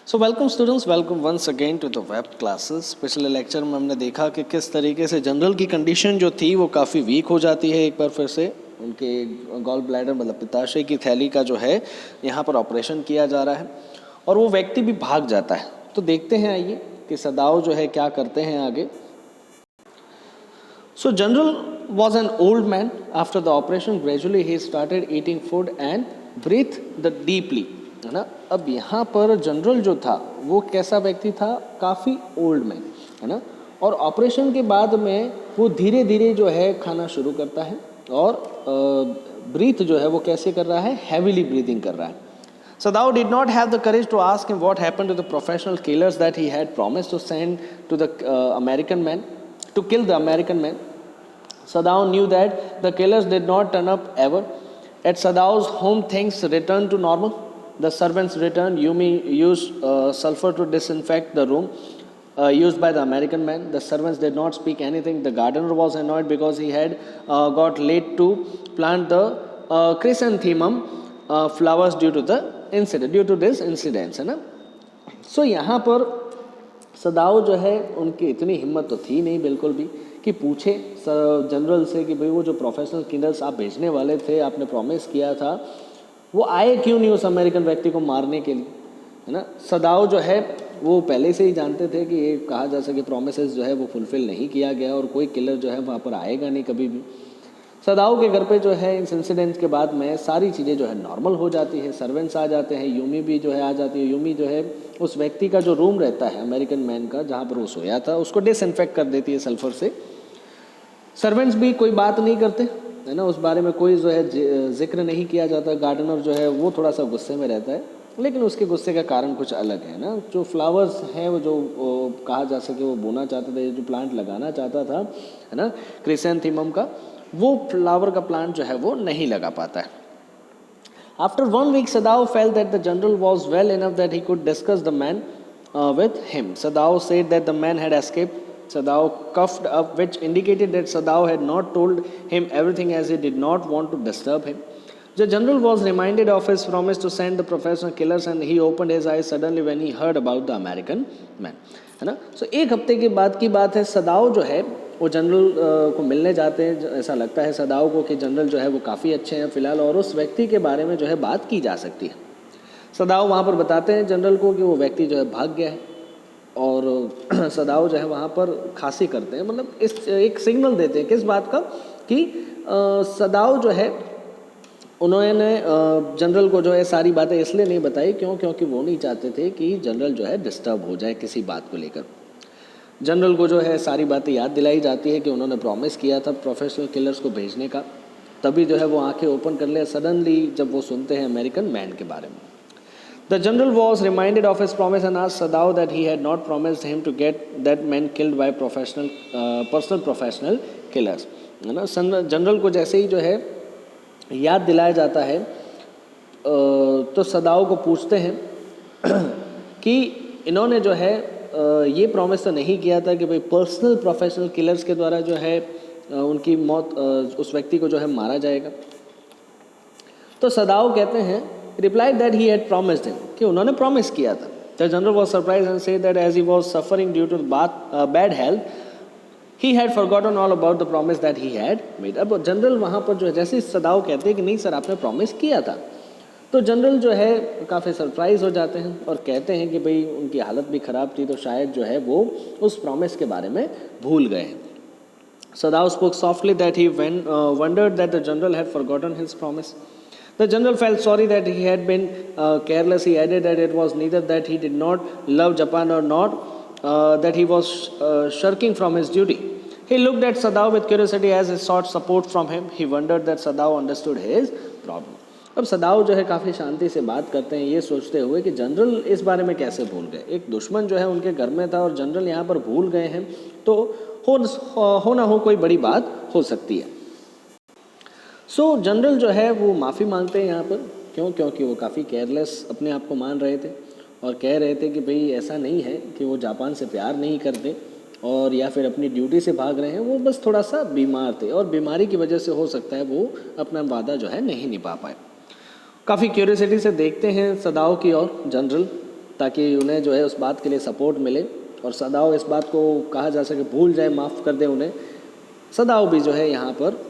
So welcome students, welcome once again to the web classes. पिछले lecture में हमने देखा कि किस तरीके से जनरल की कंडीशन जो थी वो काफ़ी वीक हो जाती है। एक बार फिर से उनके गॉल ब्लैडर मतलब पित्ताशय की थैली का जो है यहाँ पर ऑपरेशन किया जा रहा है और वो व्यक्ति भी भाग जाता है। तो देखते हैं आइए कि सदाव जो है क्या करते हैं आगे। So general was an old man. After the operation gradually he started eating food and breathe the deeply, है ना। अब यहाँ पर जनरल जो था वो कैसा व्यक्ति था, काफ़ी ओल्ड मैन, है ना। और ऑपरेशन के बाद में वो धीरे धीरे जो है खाना शुरू करता है और ब्रीथ जो है वो कैसे कर रहा है, हैवीली ब्रीथिंग कर रहा है। Sadao did not have the courage to ask him what happened to the professional killers that he had promised to send to the American man, to kill the American man. Sadao knew that the killers did not turn up ever. At Sadao's home, things returned to normal. The servants returned. Yumi used sulfur to disinfect the room used by the American man. The servants did not speak anything. The gardener was annoyed because he had got late to plant the chrysanthemum flowers due to the incident, due to this incidents, है ना। सो यहाँ पर सदाओ जो है उनकी इतनी हिम्मत तो थी नहीं बिल्कुल भी कि पूछे जनरल से कि भाई वो जो प्रोफेशनल किलर्स आप भेजने वाले थे, आपने प्रॉमिस किया था, वो आए क्यों नहीं उस अमेरिकन व्यक्ति को मारने के लिए, है ना। सदाओ जो है वो पहले से ही जानते थे कि ये कहा जा सके प्रोमिसेस जो है वो फुलफिल नहीं किया गया और कोई किलर जो है वहाँ पर आएगा नहीं कभी भी। सदाओ के घर पे जो है इस इंसिडेंट के बाद में सारी चीज़ें जो है नॉर्मल हो जाती है। सर्वेंट्स आ जाते हैं, यूमी भी जो है आ जाती है। यूमी जो है उस व्यक्ति का जो रूम रहता है अमेरिकन मैन का, जहाँ पर वो सोया था, उसको डिसइंफेक्ट कर देती है सल्फर से। सर्वेंट्स भी कोई बात नहीं करते, है ना, उस बारे में कोई जो है जिक्र नहीं किया जाता। गार्डनर जो है वो थोड़ा सा गुस्से में रहता है, लेकिन उसके गुस्से का कारण कुछ अलग है ना। जो फ्लावर्स हैं वो जो कहा जा सके वो बोना चाहता था, जो प्लांट लगाना चाहता था, है ना, क्रिसैंथेमम का, वो फ्लावर का प्लांट जो है वो नहीं लगा पाता है। After 1 week Sadao felt that the general was well enough that he could discuss the man with him. Sadao said that the man had escaped. Sadao coughed up, which indicated that Sadao had not told him everything as he did not want to disturb him. The general was reminded of his promise to send the professional killers and he opened his eyes suddenly when he heard about the American man, है ना। सो एक हफ्ते के बाद की बात है। सदाओ जो है वो जनरल को मिलने जाते हैं। ऐसा लगता है सदाओ को कि जनरल जो है वो काफ़ी अच्छे हैं फ़िलहाल और उस व्यक्ति के बारे में जो है बात की जा सकती है। सदाओ वहाँ पर बताते हैं जनरल को कि वो व्यक्ति जो है भाग गया है और सदाओ जो है वहाँ पर खांसी करते हैं, मतलब इस एक सिग्नल देते हैं किस बात का, कि सदाओ जो है उन्होंने जनरल को जो है सारी बातें इसलिए नहीं बताई क्योंकि वो नहीं चाहते थे कि जनरल जो है डिस्टर्ब हो जाए किसी बात को लेकर। जनरल को जो है सारी बातें याद दिलाई जाती है कि उन्होंने प्रॉमिस किया था प्रोफेशनल किलर्स को भेजने का। तभी जो है वो आंखें ओपन कर ले सडनली जब वो सुनते हैं अमेरिकन मैन के बारे में। The general was reminded of his promise and asked Sadao that he had not promised him to get that man killed by personal professional killers, है ना। जनरल को जैसे ही जो है याद दिलाया जाता है तो सदाओ को पूछते हैं कि इन्होंने जो है ये प्रॉमिस तो नहीं किया था कि भाई पर्सनल प्रोफेशनल किलर्स के द्वारा जो है उनकी मौत, उस व्यक्ति को जो है मारा जाएगा। तो सदाओ कहते हैं replied that he had promised him, कि उन्होंने प्रॉमिस किया था। The general was surprised and said that as he was suffering due to bad health he had forgotten all about the promise that he had made. अब general वहाँ पर जो है जैसे सदाओ कहते हैं कि नहीं सर आपने प्रॉमिस किया था, तो जनरल जो है काफ़ी सरप्राइज हो जाते हैं और कहते हैं कि भाई उनकी हालत भी ख़राब थी तो शायद जो है वो उस प्रॉमिस के बारे में भूल गए हैं। Sadao spoke softly that he wondered that the general had forgotten his promise. The general felt sorry that he had been careless. He added that it was neither that he did not love Japan और not that he was shirking from his duty. He looked at Sadao with curiosity as he sought support from him. He wondered that Sadao understood his problem. अब सदाओ जो है काफ़ी शांति से बात करते हैं ये सोचते हुए कि जनरल इस बारे में कैसे भूल गए। एक दुश्मन जो है उनके घर में था और जनरल यहाँ पर भूल गए हैं, तो हो ना हो कोई बड़ी बात हो सकती है। सो जनरल जो है वो माफ़ी मांगते हैं यहाँ पर, क्योंकि वो काफ़ी केयरलेस अपने आप को मान रहे थे और कह रहे थे कि भाई ऐसा नहीं है कि वो जापान से प्यार नहीं करते और या फिर अपनी ड्यूटी से भाग रहे हैं, वो बस थोड़ा सा बीमार थे और बीमारी की वजह से हो सकता है वो अपना वादा जो है नहीं निभा पाए। काफ़ी क्यूरियोसिटी से देखते हैं सदाओ की और जनरल ताकि उन्हें जो है उस बात के लिए सपोर्ट मिले और सदाओ इस बात को कहा जा सके भूल जाए, माफ़ कर दे उन्हें। सदाओ भी जो है यहाँ पर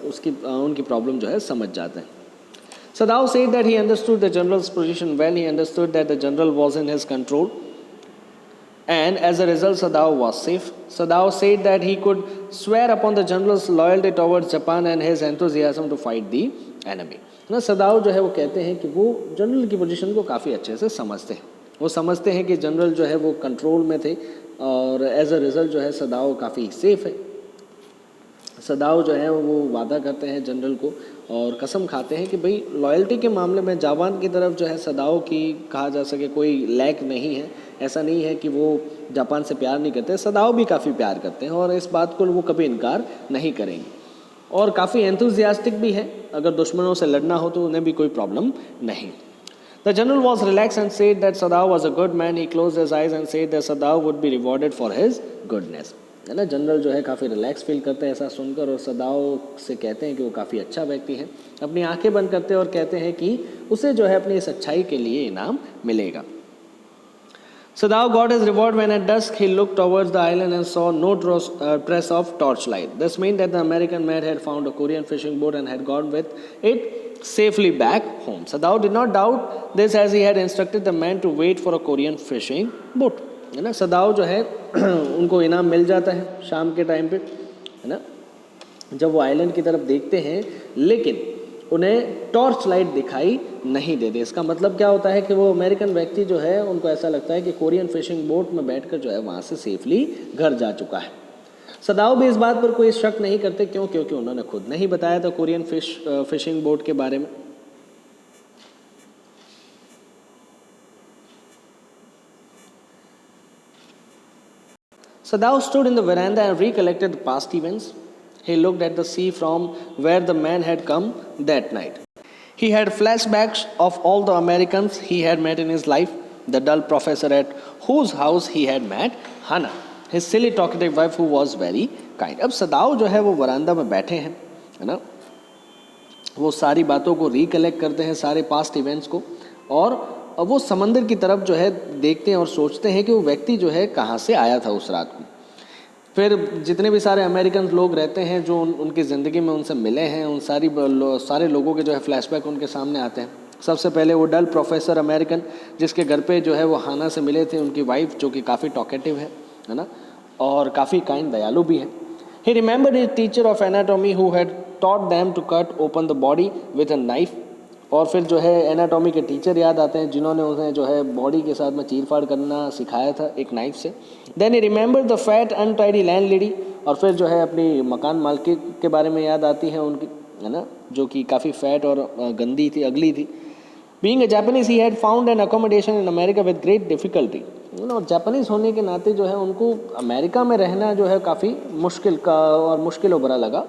उनकी प्रॉब्लम जो है समझ जाते हैं। Sadao said that he understood the general's position well. He understood that the general was in his control, and as a result, Sadao was safe. Sadao said that he could swear upon the general's loyalty towards Japan and his enthusiasm to fight the enemy. ना सदाओ जो है वो कहते हैं कि वो general की position को काफ़ी अच्छे से समझते हैं। वो समझते हैं कि जनरल जो है वो कंट्रोल में थे और एज अ रिज़ल्ट जो है सदाओ काफ़ी सेफ है। सदाओ जो है वो वादा करते हैं जनरल को और कसम खाते हैं कि भाई लॉयल्टी के मामले में जापान की तरफ जो है सदाओ की कहा जा सके कोई लैक नहीं है। ऐसा नहीं है कि वो जापान से प्यार नहीं करते, सदाओ भी काफ़ी प्यार करते हैं और इस बात को वो कभी इनकार नहीं करेंगे और काफ़ी एंथुजियास्टिक भी है। अगर दुश्मनों से लड़ना हो तो उन्हें भी कोई प्रॉब्लम नहीं। The general was relaxed and said that Sadao was a good man. He closed his eyes and said that Sadao would be rewarded for his goodness. है ना, जनरल जो है काफ़ी रिलैक्स फील करते हैं ऐसा सुनकर और सदाओ से कहते हैं कि वो काफ़ी अच्छा व्यक्ति है। अपनी आंखें बंद करते हैं और कहते हैं कि उसे जो है अपनी इस अच्छाई के लिए इनाम मिलेगा। Sadao got his reward when at dusk he looked towards the island and saw no trace of torchlight. This meant that the American man had found a Korean fishing boat and had gone with it safely back home. Sadao did not doubt this as he had instructed the man to wait for a Korean fishing boat. है ना, सदाओ जो है उनको इनाम मिल जाता है शाम के टाइम पे, है ना, जब वो आइलैंड की तरफ देखते हैं लेकिन उन्हें टॉर्च लाइट दिखाई नहीं देते। इसका मतलब क्या होता है कि वो अमेरिकन व्यक्ति जो है उनको ऐसा लगता है कि कोरियन फिशिंग बोट में बैठकर जो है वहाँ से सेफली घर जा चुका है। सदाओ भी इस बात पर कोई शक नहीं करते, क्यों? क्योंकि उन्होंने खुद नहीं बताया था कोरियन फिशिंग बोट के बारे में। Sadao stood in the veranda and recollected the past events. He looked at the sea from where the man had come that night. He had flashbacks of all the Americans he had met in his life, the dull professor at whose house he had met Hana, his silly talkative wife who was very kind. अब सदाओ जो है वो वरांदा में बैठे हैं, है ना, वो सारी बातों को रिकलेक्ट करते हैं, सारे पास्ट इवेंट्स को, और वो समंदर की तरफ जो है देखते हैं और सोचते हैं कि वो व्यक्ति जो है कहाँ से आया था उस रात को। फिर जितने भी सारे अमेरिकन लोग रहते हैं जो उनकी ज़िंदगी में उनसे मिले हैं, उन सारे लोगों के जो है फ्लैशबैक उनके सामने आते हैं। सबसे पहले वो डल प्रोफेसर अमेरिकन जिसके घर पे जो है वो हाना से मिले थे, उनकी वाइफ जो कि काफ़ी टॉकेटिव है ना, और काफ़ी काइंड दयालु भी है। He remembered his teacher of anatomy who had taught them to cut open the body with a knife, और फिर जो है एनाटॉमी के टीचर याद आते हैं जिन्होंने उन्हें जो है बॉडी के साथ में चीरफाड़ करना सिखाया था एक नाइफ से। Then he remember the fat untidy landlady, और फिर जो है अपनी मकान मालिक के बारे में याद आती है उनकी, है ना, जो कि काफ़ी फैट और गंदी थी, अगली थी। Being a Japanese he had found an accommodation in America with great difficulty, और जापानीज होने के नाते जो है उनको अमेरिका में रहना जो है काफ़ी मुश्किल भरा लगा।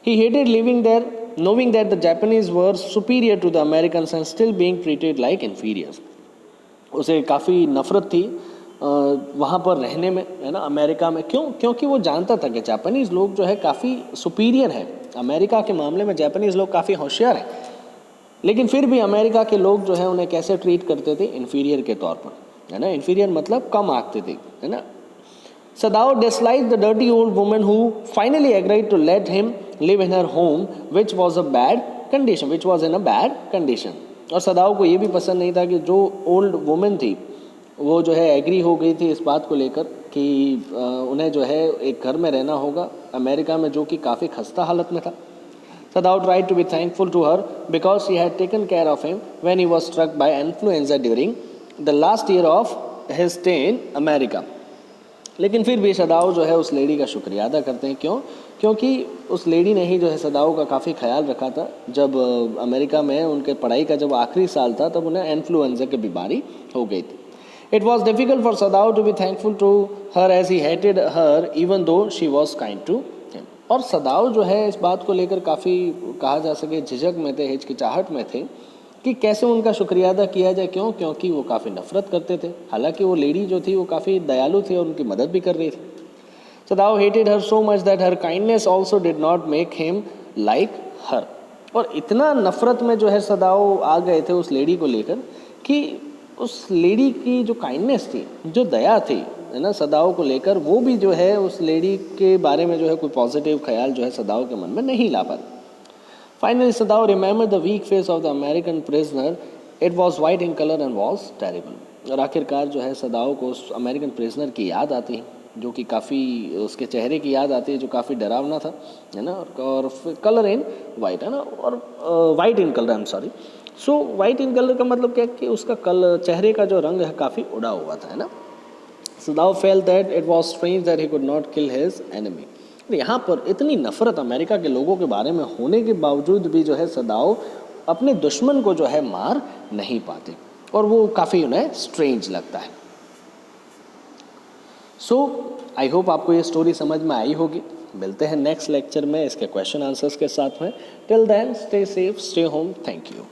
He hated living there, knowing that the Japanese were superior to the Americans and still being treated like inferiors. उसे काफ़ी नफ़रत थी वहाँ पर रहने में, है ना, अमेरिका में। क्यों? क्योंकि वो जानता था कि जापानीज़ लोग जो है काफ़ी सुपीरियर है। अमेरिका के मामले में जापानीज़ लोग काफ़ी होशियार हैं, लेकिन फिर भी अमेरिका के लोग जो है उन्हें कैसे ट्रीट करते थे? इन्फीरियर के तौर पर, है ना। इन्फीरियर मतलब कम आंकते थे, है ना। Sadao disliked the dirty old woman who finally agreed to let him live in her home, which was in a bad condition. और सदाओ को ये भी पसंद नहीं था कि जो ओल्ड वुमेन थी वो जो है एग्री हो गई थी इस बात को लेकर कि उन्हें जो है एक घर में रहना होगा अमेरिका में, जो कि काफ़ी खस्ता हालत में था। Sadao tried to be thankful to her because she had taken care of him when he was struck by influenza during the last year of his stay in America. लेकिन फिर भी सदाओ जो है उस लेडी का शुक्रिया अदा करते हैं। क्यों? क्योंकि उस लेडी ने ही जो है सदाओ का काफ़ी ख्याल रखा था। जब अमेरिका में उनके पढ़ाई का जब आखिरी साल था तब उन्हें इन्फ्लुएंजा की बीमारी हो गई थी। It was difficult for Sadao to be thankful to her as he hated her even though she was kind to him. और सदाओ जो है इस बात को लेकर काफ़ी कहा जा सके झिझक में थे, हिचकिचाहट में थे कि कैसे उनका शुक्रिया अदा किया जाए। क्यों? क्योंकि वो काफ़ी नफरत करते थे। हालांकि वो लेडी जो थी वो काफ़ी दयालु थी और उनकी मदद भी कर रही थी। Sadao hated her so much that her kindness also did not make him like her. और इतना नफरत में जो है सदाओ आ गए थे उस लेडी को लेकर कि उस लेडी की जो काइंडनेस थी, जो दया थी, है ना, सदाओ को लेकर, वो भी जो है उस लेडी के बारे में जो है कोई पॉजिटिव ख्याल जो है सदाओ के मन में नहीं ला पाती. Finally Sadao remember the weak face of the American prisoner. It was white in colour and was terrible. और आखिरकार जो है सदाओ को उस अमेरिकन प्रिजनर की याद आती है, जो कि काफ़ी, उसके चेहरे की याद आती है जो काफ़ी डरावना था, है ना. और कलर इन वाइट, है ना, और white in colour, I am sorry. So white in colour का मतलब क्या कि उसका चेहरे का जो रंग है काफ़ी उड़ा हुआ था, है ना. Sadao felt that it was strange that he could not kill his enemy. यहाँ पर इतनी नफरत अमेरिका के लोगों के बारे में होने के बावजूद भी जो है सदाओ अपने दुश्मन को जो है मार नहीं पाते, और वो काफ़ी उन्हें स्ट्रेंज लगता है. सो आई होप आपको ये स्टोरी समझ में आई होगी. मिलते हैं नेक्स्ट लेक्चर में इसके क्वेश्चन आंसर्स के साथ में. Till then stay safe, stay home. Thank you.